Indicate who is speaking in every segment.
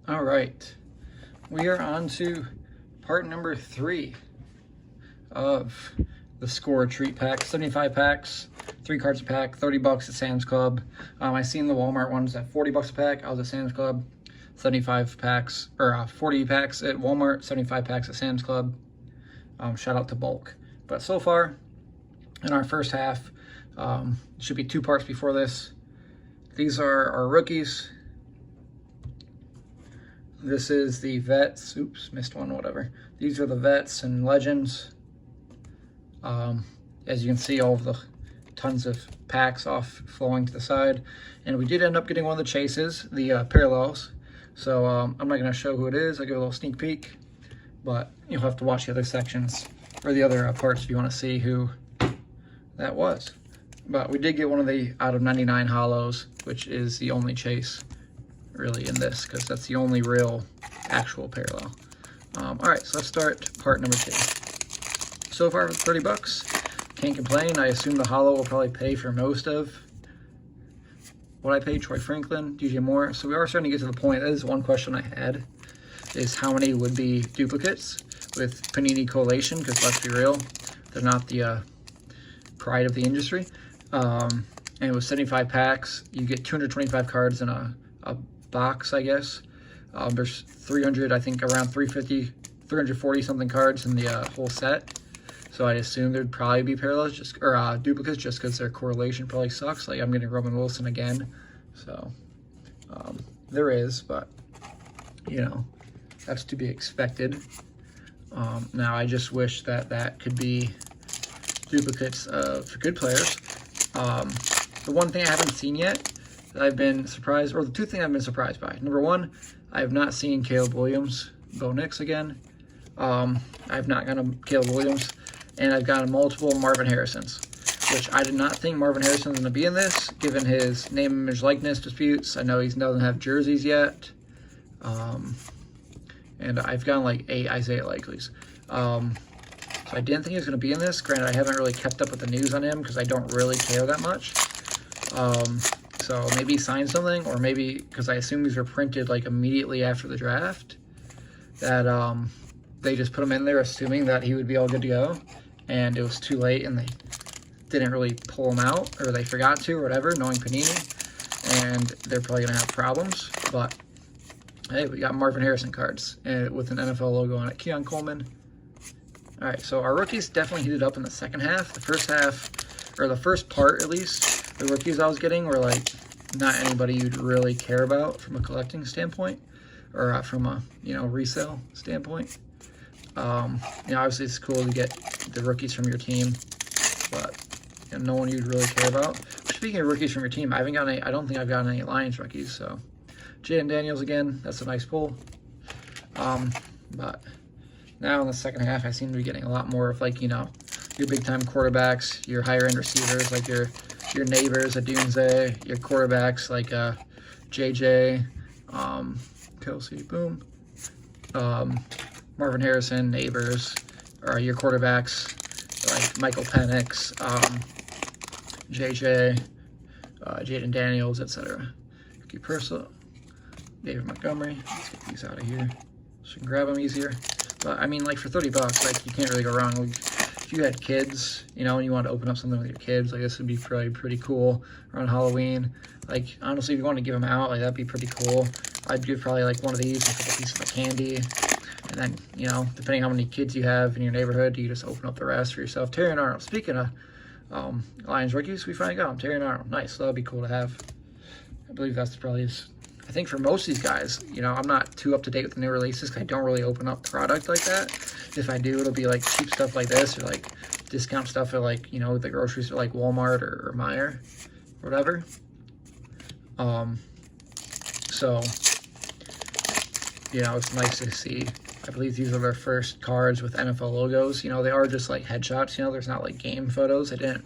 Speaker 1: All right, we are on to part number 3 of the Score Treat Pack. 75 packs, 3 cards a pack, $30 at Sam's Club. I seen the Walmart ones at $40 a pack. I was at Sam's Club. 75 packs, or 40 packs at Walmart, 75 packs at Sam's Club. Shout out to Bulk. But so far, in our first half, should be 2 parts before this. These are our rookies. This is the vets. Oops, missed one, whatever. These are the vets and legends. As you can see, all of the tons of packs off flowing to the side. And we did end up getting one of the chases, the parallels. So I'm not going to show who it is. I'll give a little sneak peek. But you'll have to watch the other sections, or the other parts if you want to see who that was. But we did get one of the out of 99 hollows, which is the only chase really in this, because that's the only real actual parallel. All right, so let's start part number 2. So far with $30, can't complain. I assume the hollow will probably pay for most of what I paid. Troy Franklin, DJ Moore. So we are starting to get to the point. That is one question I had, is how many would be duplicates with Panini collation, because let's be real, they're not the pride of the industry. And it was 75 packs. You get 225 cards in a box, I guess. There's 300, I think around 350, 340 something cards in the whole set. So I'd assume there'd probably be parallels, or duplicates, just because their correlation probably sucks. Like I'm getting Roman Wilson again. So there is, but you know, that's to be expected. Now I just wish that that could be duplicates of good players. The one thing I haven't seen yet that I've been surprised, or the 2 things I've been surprised by. Number 1, I have not seen Caleb Williams, Bo Nix again. I've not gotten Caleb Williams, and I've gotten multiple Marvin Harrisons, which I did not think Marvin Harrison was going to be in this, given his name, image, likeness disputes. I know he doesn't have jerseys yet. And I've gotten like 8 Isaiah Likely's. So I didn't think he was going to be in this. Granted, I haven't really kept up with the news on him because I don't really care that much. So maybe he signed something, or maybe because I assume these were printed like immediately after the draft, that they just put him in there assuming that he would be all good to go, and it was too late and they didn't really pull him out, or they forgot to, or whatever, knowing Panini, and they're probably going to have problems. But hey, we got Marvin Harrison cards with an NFL logo on it. Keon Coleman. All right, so our rookies definitely heated up in the second half. The first half, or the first part at least, the rookies I was getting were like not anybody you'd really care about from a collecting standpoint, or from a resale standpoint. Obviously it's cool to get the rookies from your team, but no one you'd really care about. Speaking of rookies from your team, I don't think I've gotten any Lions rookies. So Jaden Daniels again, that's a nice pull. But now in the second half, I seem to be getting a lot more of like, your big time quarterbacks, your higher end receivers, like your Neighbors, Adunze, your quarterbacks like JJ, Kelsey, boom, Marvin Harrison, Neighbors, or your quarterbacks like Michael Penix, JJ, Jaden Daniels, etc. Ricky Purcell, David Montgomery. Let's get these out of here so you can grab them easier. But I mean, like for $30, like you can't really go wrong. If you had kids, and you want to open up something with your kids, like this would be probably pretty cool around Halloween. Like honestly, if you want to give them out, like that'd be pretty cool. I'd give probably like one of these, a couple pieces of candy, and then depending how many kids you have in your neighborhood, you just open up the rest for yourself. Terrion Arnold. Speaking of Lions rookies, we finally got him. Terrion Arnold. Nice. So that'd be cool to have. I believe that's probably his. I think for most of these guys, I'm not too up to date with the new releases because I don't really open up product like that. If I do, it'll be like cheap stuff like this, or like discount stuff at like, the grocery store like Walmart or Meijer or whatever. So, it's nice to see. I believe these are their first cards with NFL logos. They are just like headshots, there's not like game photos. I didn't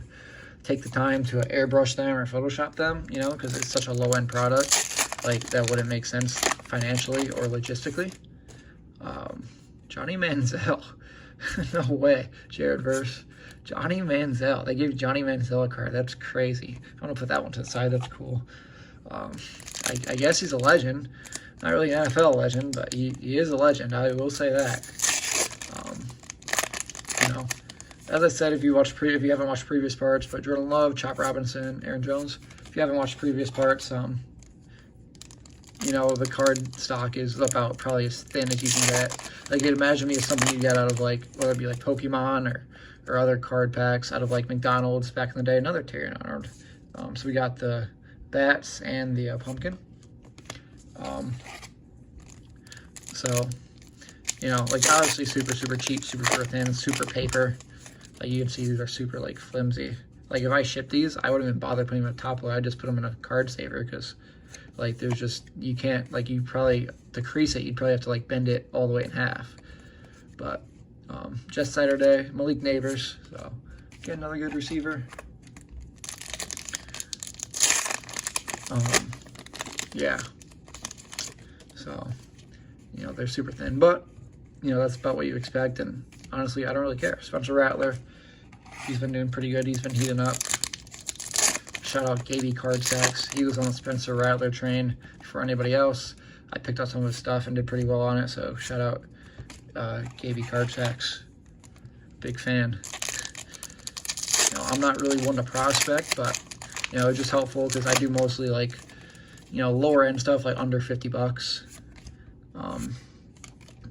Speaker 1: take the time to airbrush them or Photoshop them, because it's such a low-end product. Like, that wouldn't make sense financially or logistically. Johnny Manziel. No way. Jared Verse. Johnny Manziel. They gave Johnny Manziel a card. That's crazy. I'm going to put that one to the side. That's cool. I guess he's a legend. Not really an NFL legend, but he is a legend. I will say that. Um, you know, as I said, if you haven't watched previous parts, but Jordan Love, Chop Robinson, Aaron Jones. If you haven't watched previous parts, you know, the card stock is about probably as thin as you can get. Like, imagine me as something you get out of, like, whether it be like Pokemon or other card packs out of like McDonald's back in the day. Another Terry Arnold. So we got the bats and the pumpkin. So, you know, like, obviously super cheap, super thin, super paper. Like, you can see these are super, like, flimsy. Like, if I ship these, I wouldn't even bother putting them in a top load. I'd just put them in a card saver, because, like, there's just, you can't, like, you probably, to crease it, you'd probably have to, like, bend it all the way in half. But, Just Saturday, Malik Neighbors, so, get another good receiver. Yeah. So, you know, they're super thin, but, you know, that's about what you expect, and honestly, I don't really care. Spencer Rattler, he's been doing pretty good. He's been heating up. Shout out Gaby Card Sacks. He was on the Spencer Rattler train for anybody else. I picked up some of his stuff and did pretty well on it, so shout out Gaby Card Sacks. Big fan. You know, I'm not really one to prospect, but, you know, it's just helpful because I do mostly, like, you know, lower end stuff, like under 50 bucks.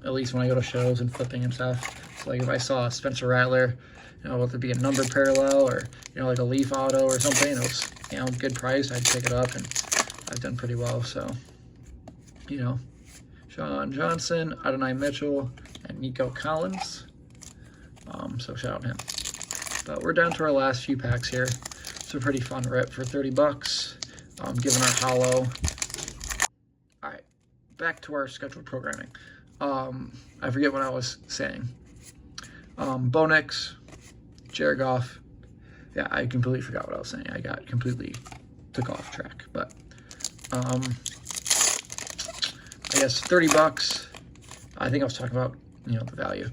Speaker 1: At least when I go to shows and flipping and stuff. So, like, if I saw a Spencer Rattler, you know, whether it be a numbered parallel or, you know, like a Leaf Auto or something, it was, you know, good price, I'd pick it up, and I've done pretty well. So, you know, Sean Johnson, Adonai Mitchell, and Nico Collins. So shout out him. But we're down to our last few packs here. It's a pretty fun rip for 30 bucks. Given our hollow. All right, back to our scheduled programming. I forget what I was saying. Bo Nix, Jared Goff. Yeah, I completely forgot what I was saying. I got completely took off track. But I guess 30 bucks. I think I was talking about, you know, the value.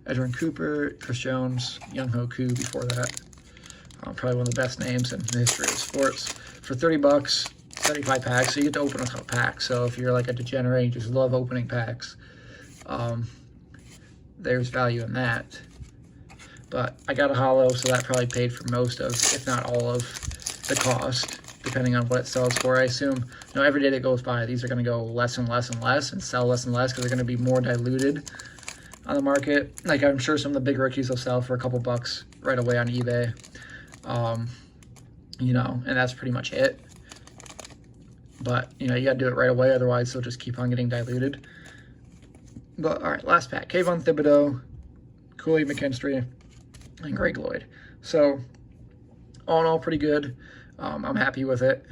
Speaker 1: Edwin Cooper, Chris Jones, Younghoe Koo before that. Probably one of the best names in the history of sports. For 30 bucks, 75 packs, so you get to open a couple packs. So if you're like a degenerate, you just love opening packs, there's value in that. But I got a hollow, so that probably paid for most of, if not all of, the cost, depending on what it sells for. I assume, you know, every day that goes by, these are going to go less and less and less and sell less and less because they're going to be more diluted on the market. Like, I'm sure some of the big rookies will sell for a couple bucks right away on eBay. You know, and that's pretty much it. But, you know, you got to do it right away, otherwise they'll just keep on getting diluted. But, all right, last pack. Kayvon Thibodeau, Kool-Aid McKinstry, and Greg Lloyd. So, all in all, pretty good. I'm happy with it.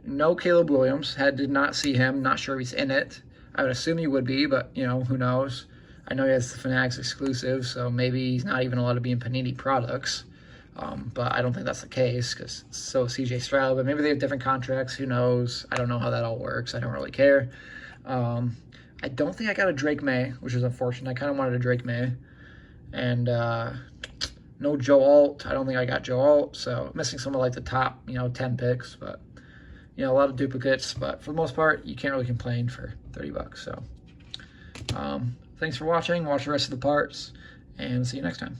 Speaker 1: No Caleb Williams. Did not see him. Not sure if he's in it. I would assume he would be, but, you know, who knows. I know he has the Fanatics exclusive, so maybe he's not even allowed to be in Panini products. But I don't think that's the case, because so is CJ Stroud. But maybe they have different contracts. Who knows? I don't know how that all works. I don't really care. I don't think I got a Drake May, which is unfortunate. I kind of wanted a Drake May. And no Joe Alt. I don't think I got Joe Alt. So missing some of like the top, you know, 10 picks. But, you know, a lot of duplicates. But for the most part, you can't really complain for 30 bucks. So thanks for watching. Watch the rest of the parts. And see you next time.